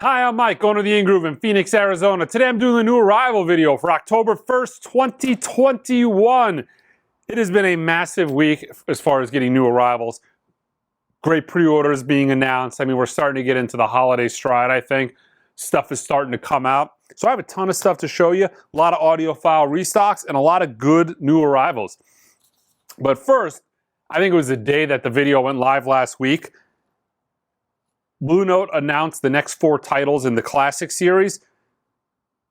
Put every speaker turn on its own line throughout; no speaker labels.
Hi, I'm Mike, owner of the In-Groove in Phoenix, Arizona. Today I'm doing a new arrival video for October 1st, 2021. It has been a massive week as far as getting new arrivals. Great pre-orders being announced. I mean, we're starting to get into the holiday stride, I think. Stuff is starting to come out. So I have a ton of stuff to show you. A lot of audiophile restocks and a lot of good new arrivals. But first, I think it was the day that the video went live last week. Blue Note announced the next 4 titles in the Classic series.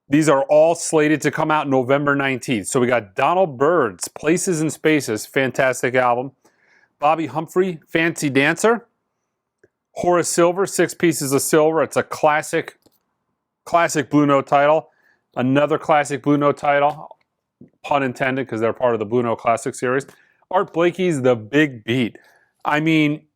These are all slated to come out November 19th. So we got Donald Byrd's Places and Spaces, fantastic album. Bobby Humphrey, Fancy Dancer. Horace Silver, 6 Pieces of Silver. It's a classic Blue Note title. Another classic Blue Note title, pun intended, because they're part of the Blue Note Classic series. Art Blakey's The Big Beat. I mean,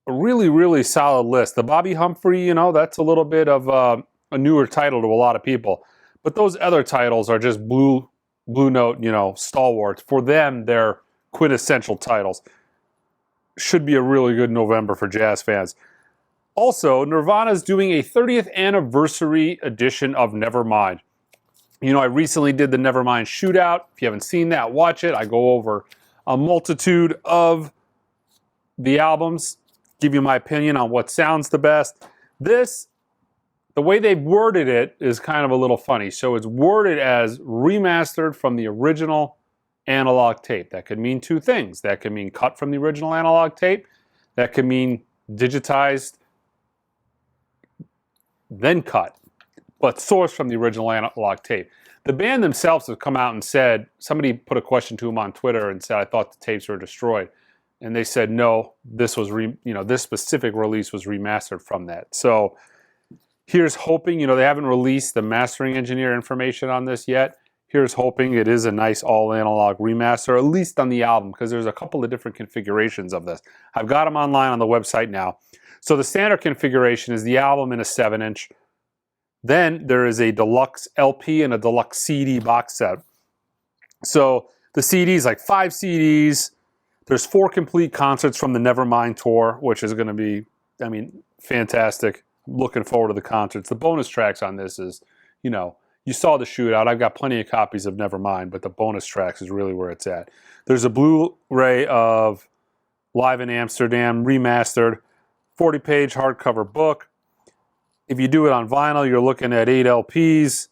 a really solid list. The Bobby Humphrey, you know, that's a little bit of a newer title to a lot of people. But those other titles are just Blue Note, you know, stalwarts. For them, they're quintessential titles. Should be a really good November for jazz fans. Also, Nirvana's doing a 30th anniversary edition of Nevermind. You know, I recently did the Nevermind shootout. If you haven't seen that, watch it. I go over a multitude of the albums, give you my opinion on what sounds the best. This, the way they've worded it is kind of a little funny. So it's worded as remastered from the original analog tape. That could mean 2 things. That could mean cut from the original analog tape. That could mean digitized, then cut, but sourced from the original analog tape. The band themselves have come out and said, somebody put a question to them on Twitter and said, I thought the tapes were destroyed. And they said, no, this was, this specific release was remastered from that. So here's hoping, you know, they haven't released the mastering engineer information on this yet. Here's hoping it is a nice all analog remaster, at least on the album, because there's a couple of different configurations of this. I've got them online on the website now. So the standard configuration is the album in a 7-inch. Then there is a deluxe LP and a deluxe CD box set. So the CDs, like 5 CDs. There's 4 complete concerts from the Nevermind tour, which is going to be, I mean, fantastic. I'm looking forward to the concerts. The bonus tracks on this is, you know, you saw the shootout. I've got plenty of copies of Nevermind, but the bonus tracks is really where it's at. There's a Blu-ray of Live in Amsterdam, remastered, 40-page hardcover book. If you do it on vinyl, you're looking at 8 LPs.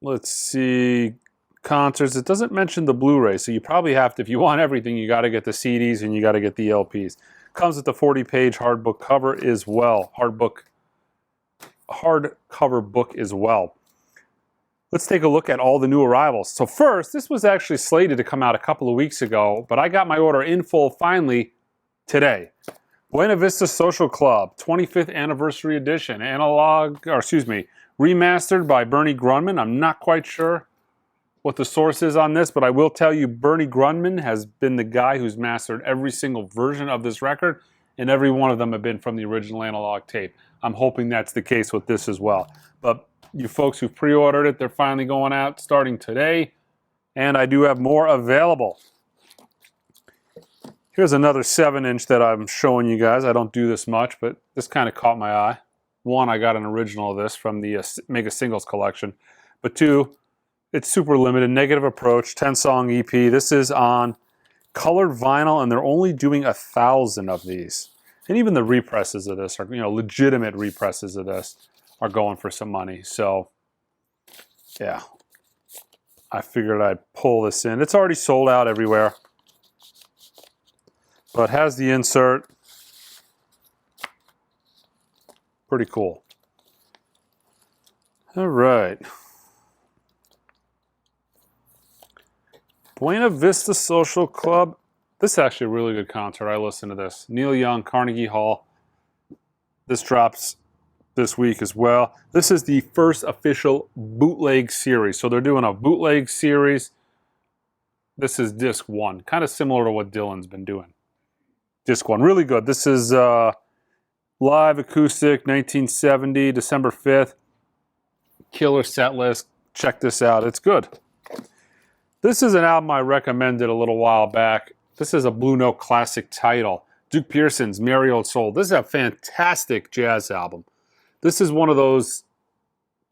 Let's see. Concerts. It doesn't mention the Blu-ray, so you probably have to, if you want everything, you got to get the CDs and you got to get the LPs. Comes with the 40-page hardbook cover as well. Hardcover book as well. Let's take a look at all the new arrivals. So first, this was actually slated to come out a couple of weeks ago, but I got my order in full finally today. Buena Vista Social Club, 25th Anniversary Edition, remastered by Bernie Grundman. I'm not quite sure what the source is on this, but I will tell you Bernie Grundman has been the guy who's mastered every single version of this record, and every one of them have been from the original analog tape. I'm hoping that's the case with this as well. But you folks who pre-ordered it, they're finally going out starting today, and I do have more available. Here's another 7-inch that I'm showing you guys. I don't do this much, but this kind of caught my eye. 1, I got an original of this from the Mega Singles collection, but 2, it's super limited, Negative Approach, 10-song EP. This is on colored vinyl, and they're only doing 1,000 of these. And even the represses of this are, you know, legitimate represses of this are going for some money. So, yeah, I figured I'd pull this in. It's already sold out everywhere, but has the insert. Pretty cool. All right. Buena Vista Social Club. This is actually a really good concert. I listened to this. Neil Young, Carnegie Hall. This drops this week as well. This is the first official bootleg series. So they're doing a bootleg series. This is disc 1. Kind of similar to what Dylan's been doing. Disc 1. Really good. This is live acoustic, 1970, December 5th. Killer set list. Check this out. It's good. This is an album I recommended a little while back. This is a Blue Note classic title. Duke Pearson's Merry Old Soul. This is a fantastic jazz album. This is one of those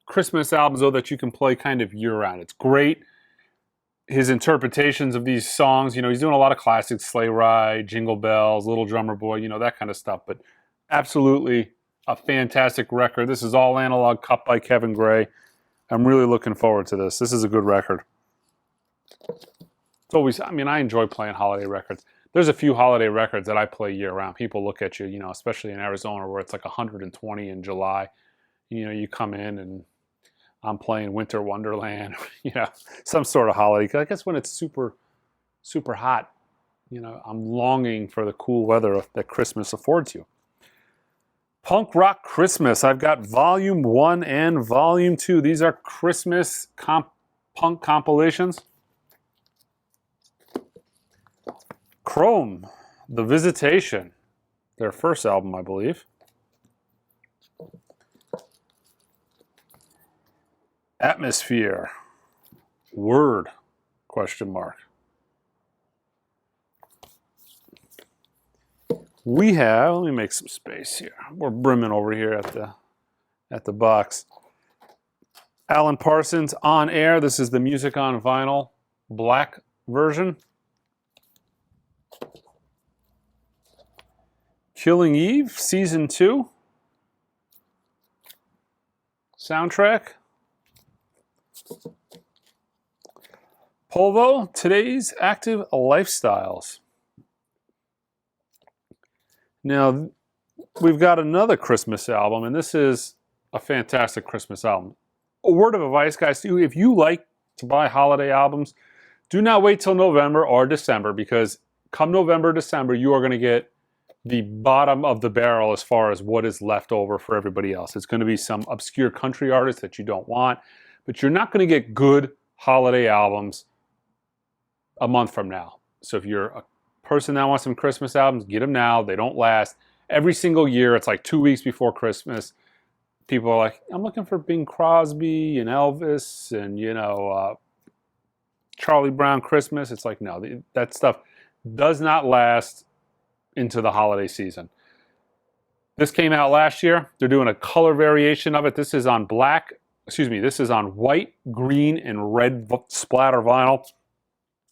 Christmas albums, though, that you can play kind of year-round. It's great. His interpretations of these songs, you know, he's doing a lot of classics, Sleigh Ride, Jingle Bells, Little Drummer Boy, you know, that kind of stuff. But absolutely a fantastic record. This is all analog, cut by Kevin Gray. I'm really looking forward to this. This is a good record. It's always, I mean, I enjoy playing holiday records. There's a few holiday records that I play year-round. People look at you, you know, especially in Arizona where it's like 120 in July. You know, you come in and I'm playing Winter Wonderland, you know, some sort of holiday. I guess when it's super, super hot, you know, I'm longing for the cool weather that Christmas affords you. Punk Rock Christmas. I've got Volume 1 and Volume 2. These are Christmas punk compilations. Chrome, The Visitation, their first album, I believe. Atmosphere, Word, question mark. We have, let me make some space here. We're brimming over here at the box. Alan Parsons, On Air. This is the Music on Vinyl black version. Killing Eve, Season 2. Soundtrack. Polvo, Today's Active Lifestyles. Now, we've got another Christmas album, and this is a fantastic Christmas album. A word of advice, guys, if you like to buy holiday albums, do not wait till November or December, because come November, December, you are going to get the bottom of the barrel as far as what is left over for everybody else. It's going to be some obscure country artists that you don't want, but you're not going to get good holiday albums a month from now. So if you're a person that wants some Christmas albums, get them now. They don't last. Every single year, it's like 2 weeks before Christmas. People are like, I'm looking for Bing Crosby and Elvis and, you know, Charlie Brown Christmas. It's like, no, that stuff does not last into the holiday season. This came out last year. They're doing a color variation of it. This is on this is on white, green, and red splatter vinyl.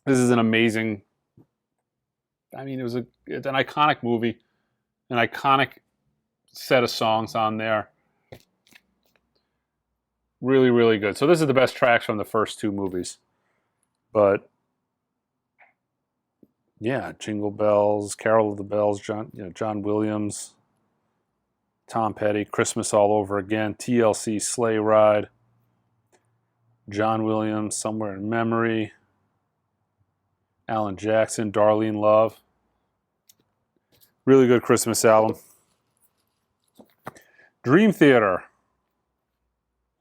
This is an amazing, I mean, it's an iconic movie, an iconic set of songs on there. Really, really good. So this is the best tracks from the first two movies. But yeah, Jingle Bells, Carol of the Bells, John Williams, Tom Petty, Christmas All Over Again, TLC, Sleigh Ride, John Williams, Somewhere in Memory, Alan Jackson, Darlene Love. Really good Christmas album. Dream Theater.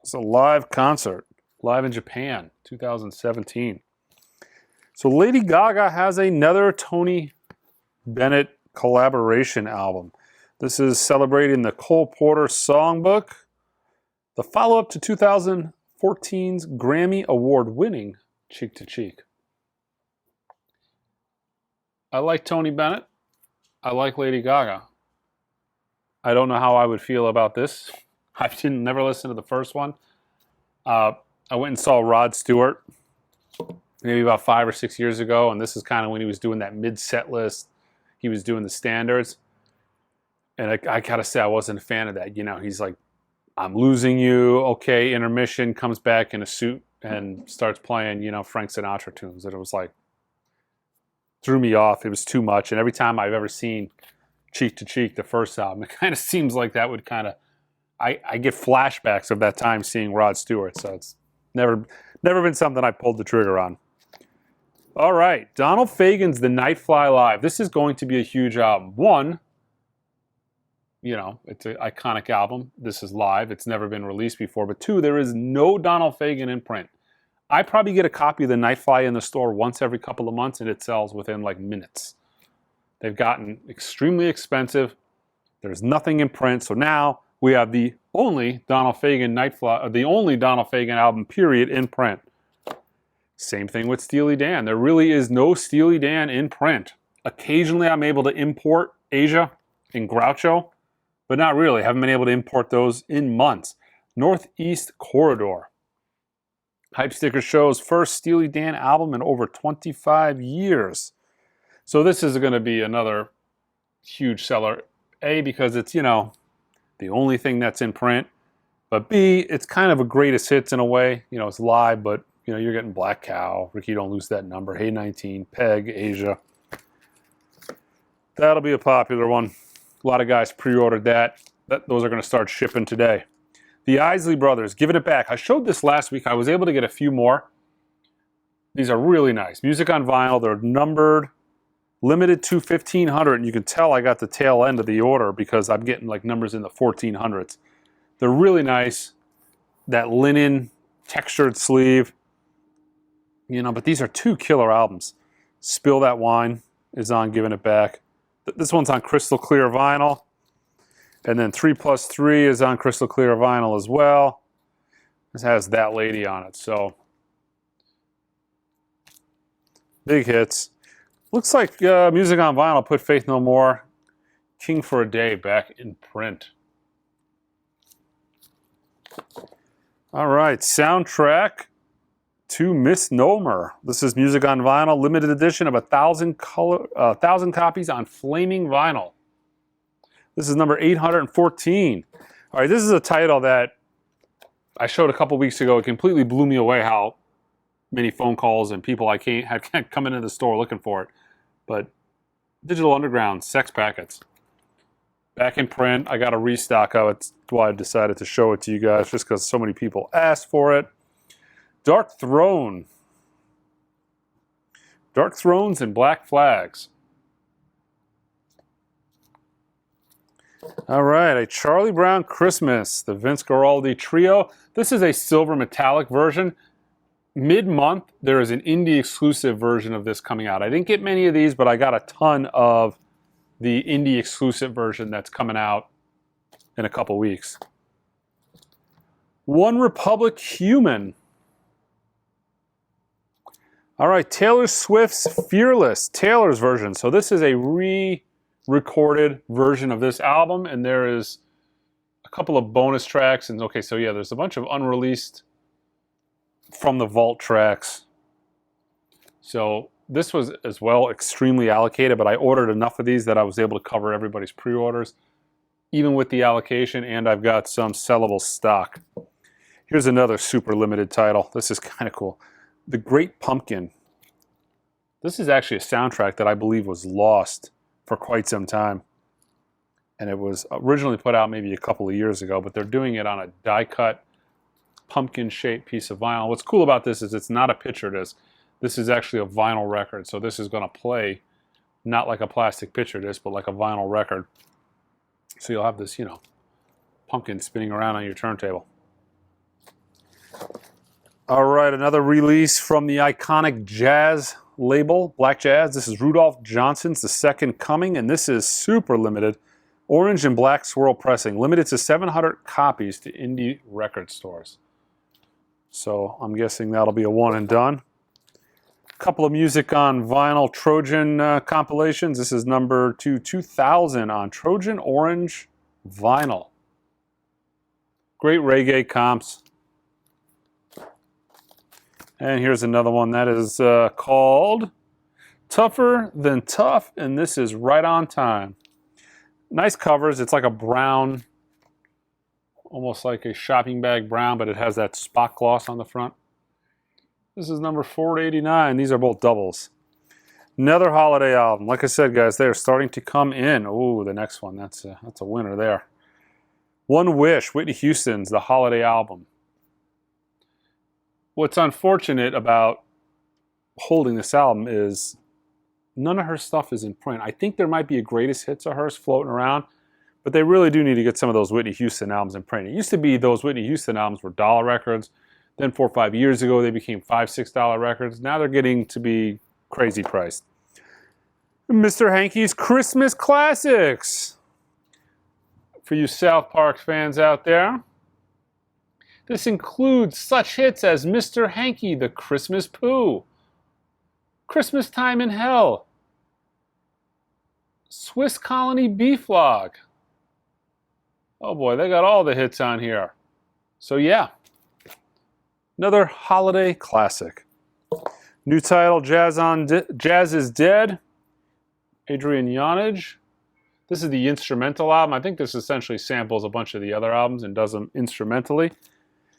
It's a live concert, live in Japan, 2017. So Lady Gaga has another Tony Bennett collaboration album. This is celebrating the Cole Porter Songbook, the follow-up to 2014's Grammy Award-winning Cheek to Cheek. I like Tony Bennett. I like Lady Gaga. I don't know how I would feel about this. I never listened to the first one. I went and saw Rod Stewart maybe about 5 or 6 years ago, and this is kind of when he was doing that mid-set list. He was doing the standards. And I gotta say, I wasn't a fan of that. You know, he's like, I'm losing you. Okay, intermission, comes back in a suit and starts playing, you know, Frank Sinatra tunes. And it was like, threw me off. It was too much. And every time I've ever seen Cheek to Cheek, the first album, it kind of seems like that would kind of, I get flashbacks of that time seeing Rod Stewart. So it's never been something I pulled the trigger on. All right, Donald Fagen's The Night Fly Live. This is going to be a huge album. One, you know, it's an iconic album. This is live. It's never been released before. But two, there is no Donald Fagen in print. I probably get a copy of The Night Fly in the store once every couple of months, and it sells within like minutes. They've gotten extremely expensive. There's nothing in print. So now we have the only Donald Fagen the only Donald Fagen album, period, in print. Same thing with Steely Dan. There really is no Steely Dan in print. Occasionally I'm able to import Asia and Groucho, but not really. Haven't been able to import those in months. Northeast Corridor. Hype Sticker shows first Steely Dan album in over 25 years. So this is going to be another huge seller. A, because it's, you know, the only thing that's in print. But B, it's kind of a greatest hits in a way. You know, it's live, but, you know, you're getting Black Cow, Ricky Don't Lose That Number, Hey 19, Peg, Asia. That'll be a popular one. A lot of guys pre-ordered that. Those are going to start shipping today. The Isley Brothers, Giving It Back. I showed this last week. I was able to get a few more. These are really nice. Music on vinyl. They're numbered, limited to 1,500. And you can tell I got the tail end of the order because I'm getting like numbers in the 1,400s. They're really nice. That linen textured sleeve. You know, but these are two killer albums. Spill That Wine is on Giving It Back. This one's on crystal clear vinyl. And then 3+3 is on crystal clear vinyl as well. This has That Lady on it. So, big hits. Looks like Music on Vinyl put Faith No More, King for a Day back in print. All right, soundtrack to Misnomer. This is Music on Vinyl, limited edition of 1,000 copies on flaming vinyl. This is number 814. All right, this is a title that I showed a couple weeks ago. It completely blew me away how many phone calls and people I had come into the store looking for it. But Digital Underground, Sex Packets. Back in print. I got a restock of it. That's why I decided to show it to you guys, just because so many people asked for it. Dark Throne. Dark Thrones and Black Flags. All right, a Charlie Brown Christmas, the Vince Guaraldi Trio. This is a silver metallic version. Mid-month, there is an indie exclusive version of this coming out. I didn't get many of these, but I got a ton of the indie exclusive version that's coming out in a couple weeks. One Republic Human. All right, Taylor Swift's Fearless, Taylor's version. So this is a re-recorded version of this album, and there is a couple of bonus tracks. And okay, so yeah, there's a bunch of unreleased from the vault tracks. So this was as well extremely allocated, but I ordered enough of these that I was able to cover everybody's pre-orders, even with the allocation, and I've got some sellable stock. Here's another super limited title. This is kind of cool. The Great Pumpkin. This is actually a soundtrack that I believe was lost for quite some time. And it was originally put out maybe a couple of years ago, but they're doing it on a die-cut pumpkin-shaped piece of vinyl. What's cool about this is it's not a picture disc. This is actually a vinyl record, so this is going to play not like a plastic picture disc, but like a vinyl record. So you'll have this, you know, pumpkin spinning around on your turntable. All right, another release from the iconic jazz label, Black Jazz. This is Rudolph Johnson's The Second Coming, and this is super limited. Orange and black swirl pressing, limited to 700 copies to indie record stores. So I'm guessing that'll be a one and done. A couple of Music on Vinyl Trojan compilations. This is number 2000 on Trojan Orange Vinyl. Great reggae comps. And here's another one that is called Tougher Than Tough, and this is Right on Time. Nice covers. It's like a brown, almost like a shopping bag brown, but it has that spot gloss on the front. This is number 489. These are both doubles. Another holiday album. Like I said, guys, they're starting to come in. Oh, the next one. That's a winner there. One Wish, Whitney Houston's The Holiday Album. What's unfortunate about holding this album is none of her stuff is in print. I think there might be a greatest hits of hers floating around, but they really do need to get some of those Whitney Houston albums in print. It used to be those Whitney Houston albums were dollar records. Then 4 or 5 years ago, they became $5, $6 records. Now they're getting to be crazy priced. Mr. Hankey's Christmas Classics. For you South Park fans out there, this includes such hits as Mr. Hankey, The Christmas Pooh, Christmas Time in Hell, Swiss Colony Beef Log. Oh boy, they got all the hits on here. So yeah, another holiday classic. New title, Jazz is Dead. Adrian Yonage. This is the instrumental album. I think this essentially samples a bunch of the other albums and does them instrumentally.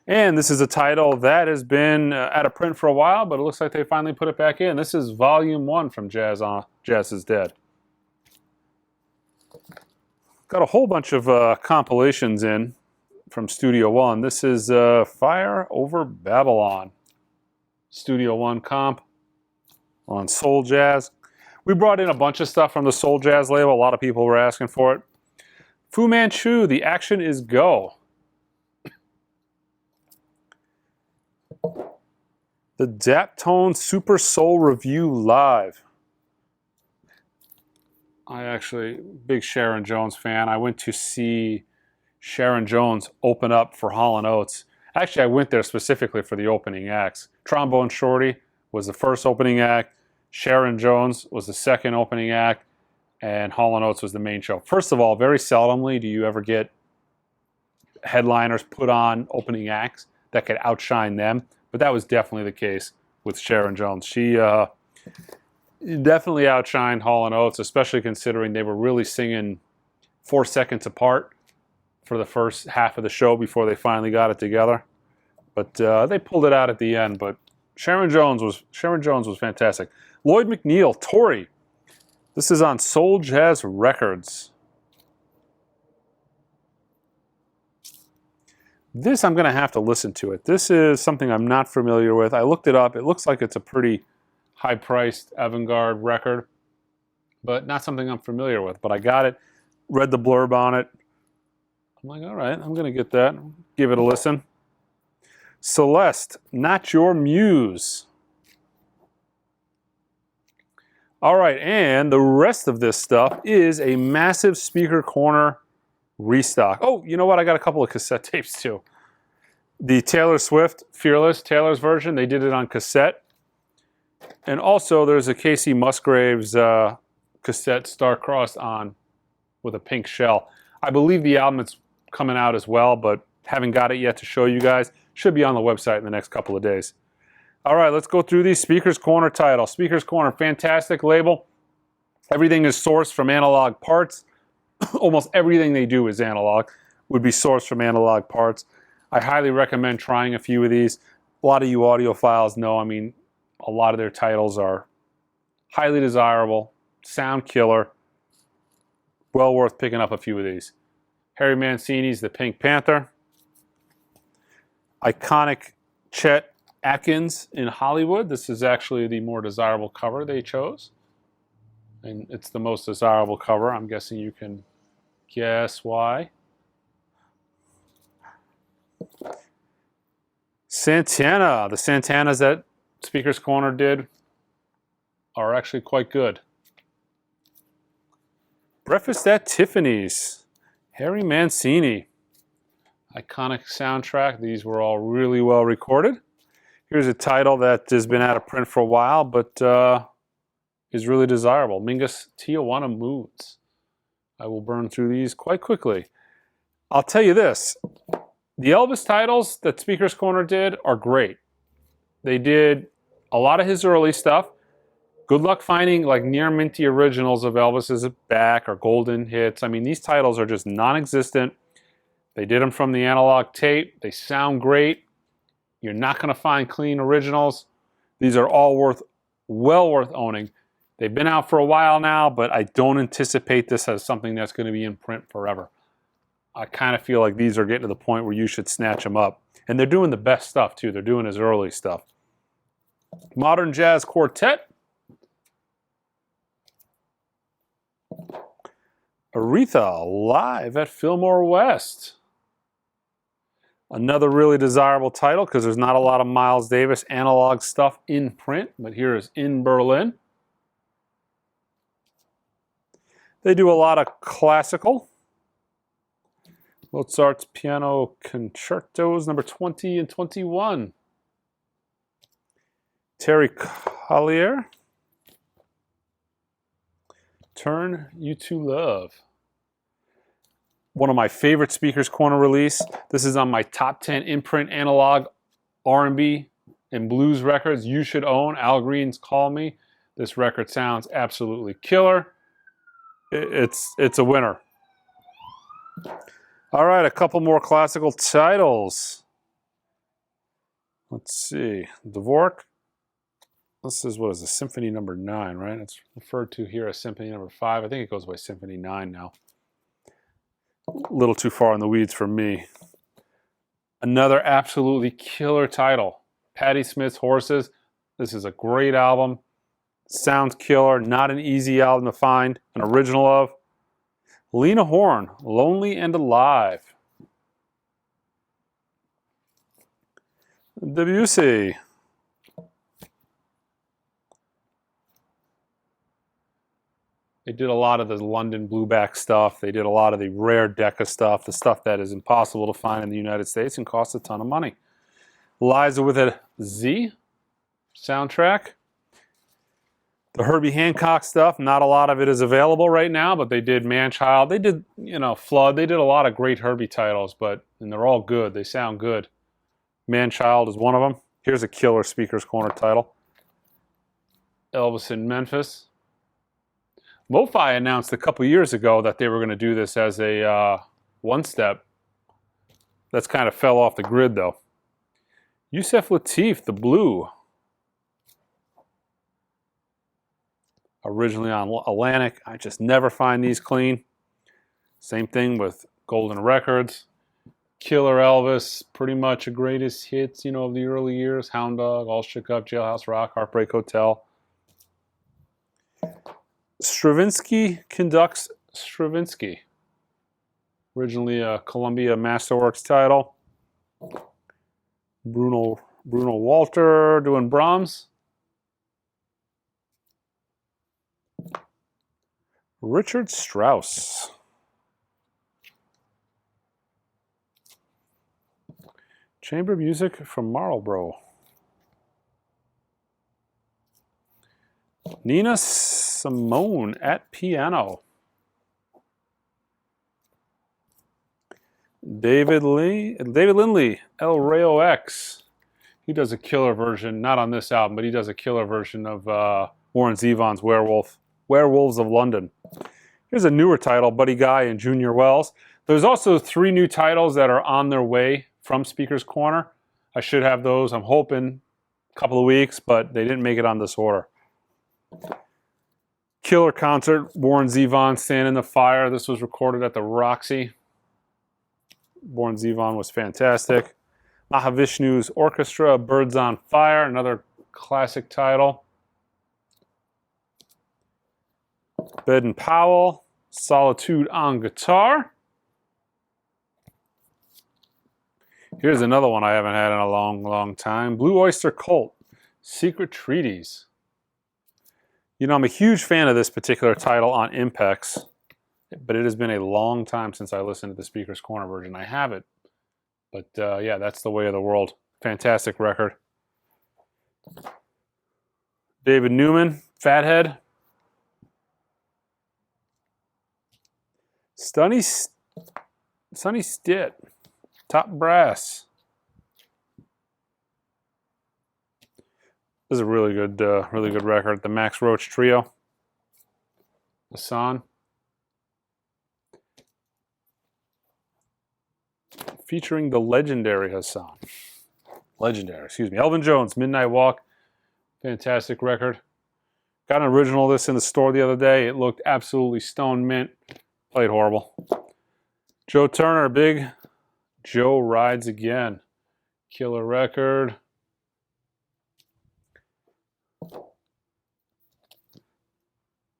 And this is a title that has been out of print for a while, but it looks like they finally put it back in. This is Volume 1 from Jazz is Dead. Got a whole bunch of compilations in from Studio One. This is Fire Over Babylon. Studio One comp on Soul Jazz. We brought in a bunch of stuff from the Soul Jazz label. A lot of people were asking for it. Fu Manchu, The Action Is Go. The Daptone Super Soul Review Live. I actually, big Sharon Jones fan. I went to see Sharon Jones open up for Hall & Oates. Actually, I went there specifically for the opening acts. Trombone Shorty was the first opening act. Sharon Jones was the second opening act. And Hall & Oates was the main show. First of all, very seldomly do you ever get headliners put on opening acts that could outshine them. But that was definitely the case with Sharon Jones. She definitely outshined Hall & Oates, especially considering they were really singing 4 seconds apart for the first half of the show before they finally got it together. But they pulled it out at the end. But Sharon Jones was fantastic. Lloyd McNeil, Tori. This is on Soul Jazz Records. This I'm going to have to listen to it. This is something I'm not familiar with. I looked it up. It looks like it's a pretty high-priced avant-garde record, but not something I'm familiar with. But I got it, read the blurb on it. I'm like, all right, I'm going to get that. Give it a listen. Celeste, Not Your Muse. All right, and the rest of this stuff is a massive Speaker Corner restock. Oh, you know what? I got a couple of cassette tapes too. The Taylor Swift Fearless, Taylor's version, they did it on cassette. And also there's a Casey Musgraves cassette star-crossed on with a pink shell. I believe the album is coming out as well, but haven't got it yet to show you guys. Should be on the website in the next couple of days. All right, let's go through these. Speaker's Corner title. Speaker's Corner, fantastic label. Everything is sourced from analog parts. Almost everything they do is analog, would be sourced from analog parts. I highly recommend trying a few of these. A lot of you audiophiles know, I mean, a lot of their titles are highly desirable, sound killer, well worth picking up a few of these. Harry Mancini's The Pink Panther. Iconic Chet Atkins in Hollywood. This is actually the more desirable cover they chose. And it's the most desirable cover. I'm guessing you can guess why. Santana. The Santanas that Speaker's Corner did are actually quite good. Breakfast at Tiffany's. Harry Mancini. Iconic soundtrack. These were all really well recorded. Here's a title that has been out of print for a while, but is really desirable. Mingus Tijuana Moods. I will burn through these quite quickly. I'll tell you this. The Elvis titles that Speaker's Corner did are great. They did a lot of his early stuff. Good luck finding like near minty originals of Elvis's back or golden hits. I mean, these titles are just non-existent. They did them from the analog tape. They sound great. You're not going to find clean originals. These are all well worth owning. They've been out for a while now, but I don't anticipate this as something that's going to be in print forever. I kind of feel like these are getting to the point where you should snatch them up. And they're doing the best stuff, too. They're doing his early stuff. Modern Jazz Quartet. Aretha, live at Fillmore West. Another really desirable title because there's not a lot of Miles Davis analog stuff in print, but here is In Berlin. They do a lot of classical. Mozart's Piano Concertos, number 20 and 21. Terry Collier. Turn You to Love. One of my favorite Speakers Corner release. This is on my top 10 imprint analog R&B and blues records you should own. Al Green's Call Me. This record sounds absolutely killer. It's a winner. All right, a couple more classical titles. Let's see. Dvorak. This is, what is it, Symphony number 9, right? It's referred to here as Symphony number 5. I think it goes by Symphony 9 now. A little too far in the weeds for me. Another absolutely killer title. Patti Smith's Horses. This is a great album. Sounds killer. Not an easy album to find an original of. Lena Horne, Lonely and Alive. Debussy. They did a lot of the London blueback stuff. They did a lot of the rare Decca stuff, the stuff that is impossible to find in the United States and costs a ton of money. Liza with a Z soundtrack. The Herbie Hancock stuff, not a lot of it is available right now, but they did Manchild. They did, Flood. They did a lot of great Herbie titles, and they're all good. They sound good. Manchild is one of them. Here's a killer Speakers Corner title. Elvis in Memphis. Lo-Fi announced a couple years ago that they were going to do this as a one-step. That's kind of fell off the grid, though. Yusef Lateef, The Blue. Originally on Atlantic. I just never find these clean. Same thing with Golden Records. Killer Elvis, pretty much a greatest hits, of the early years. Hound Dog, All Shook Up, Jailhouse Rock, Heartbreak Hotel. Stravinsky Conducts Stravinsky. Originally a Columbia Masterworks title. Bruno Walter doing Brahms. Richard Strauss. Chamber music from Marlborough. Nina Simone at piano. David Lindley, El Rayo X. He does a killer version, not on this album, but he does a killer version of Warren Zevon's Werewolves of London. Here's a newer title, Buddy Guy and Junior Wells. There's also 3 new titles that are on their way from Speakers Corner. I should have those, I'm hoping, a couple of weeks, but they didn't make it on this order. Killer concert, Warren Zevon, Stand in the Fire. This was recorded at the Roxy. Warren Zevon was fantastic. Mahavishnu's Orchestra, Birds on Fire, another classic title. Baden Powell, Solitude on Guitar. Here's another one I haven't had in a long, long time. Blue Oyster Cult, Secret Treaties. I'm a huge fan of this particular title on Impex, but it has been a long time since I listened to the Speakers Corner version. I have it, but yeah, that's the way of the world. Fantastic record. David Newman, Fathead. Sonny Stitt, Top Brass. This is a really good record. The Max Roach Trio. Hassan. Featuring the legendary Hassan. Elvin Jones, Midnight Walk. Fantastic record. Got an original of this in the store the other day. It looked absolutely stone mint. Played horrible. Joe Turner, Big Joe Rides Again. Killer record.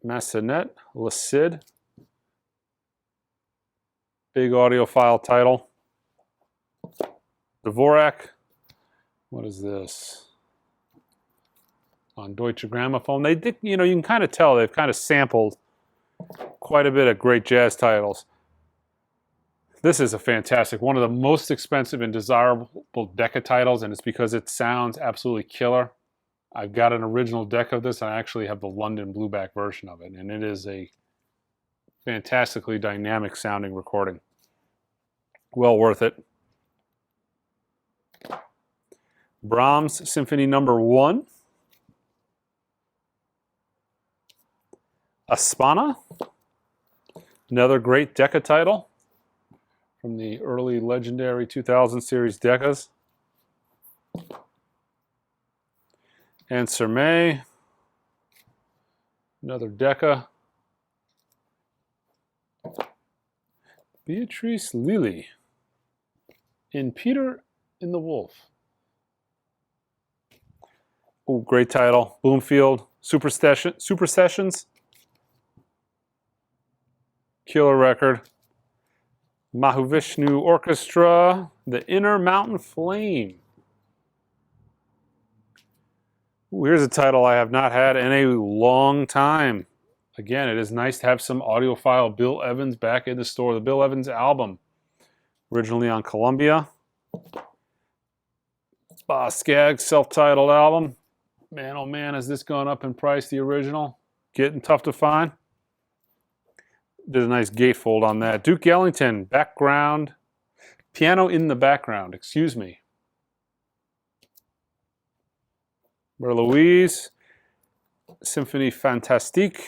Massenet, Le Cid. Big audiophile title. Dvorak. What is this? On Deutsche Grammophon. They did, you can kind of tell they've kind of sampled quite a bit of great jazz titles. This is a fantastic, one of the most expensive and desirable Decca titles, and it's because it sounds absolutely killer. I've got an original deck of this, and I actually have the London blueback version of it, and it is a Fantastically dynamic sounding recording. Well worth it. Brahms Symphony Number 1. Aspana. Another great Decca title from the early legendary 2000 series Deccas. And Sermé. Another Decca. Beatrice Lilly in Peter in the Wolf. Oh, great title. Bloomfield, Super Sessions. Killer record. Mahavishnu Orchestra, The Inner Mountain Flame. Ooh, here's a title I have not had in a long time. Again, it is nice to have some audiophile Bill Evans back in the store. The Bill Evans album, originally on Columbia. Skaggs, self-titled album. Man, oh man, has this gone up in price, the original? Getting tough to find. Did a nice gatefold on that. Duke Ellington, background. Piano in the background, excuse me. Louise, Symphonie Fantastique.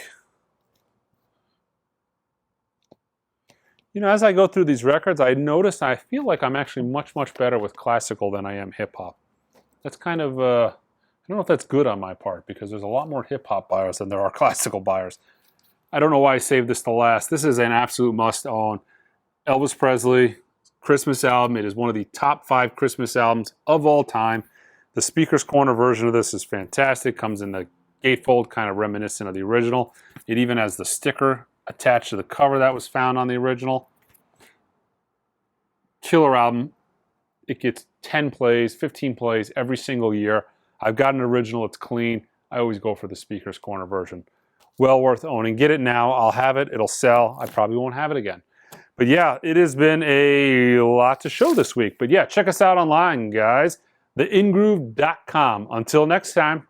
You know, as I go through these records, I notice I feel like I'm actually much, much better with classical than I am hip-hop. That's kind of, I don't know if that's good on my part, because there's a lot more hip-hop buyers than there are classical buyers. I don't know why I saved this to last. This is an absolute must-own. Elvis Presley, Christmas album. It is one of the top 5 Christmas albums of all time. The Speaker's Corner version of this is fantastic. Comes in the gatefold, kind of reminiscent of the original. It even has the sticker attached to the cover that was found on the original. Killer album. It gets 10 plays, 15 plays every single year. I've got an original. It's clean. I always go for the Speaker's Corner version. Well worth owning. Get it now. I'll have it. It'll sell. I probably won't have it again. But yeah, it has been a lot to show this week. But yeah, check us out online, guys. theingroove.com. Until next time.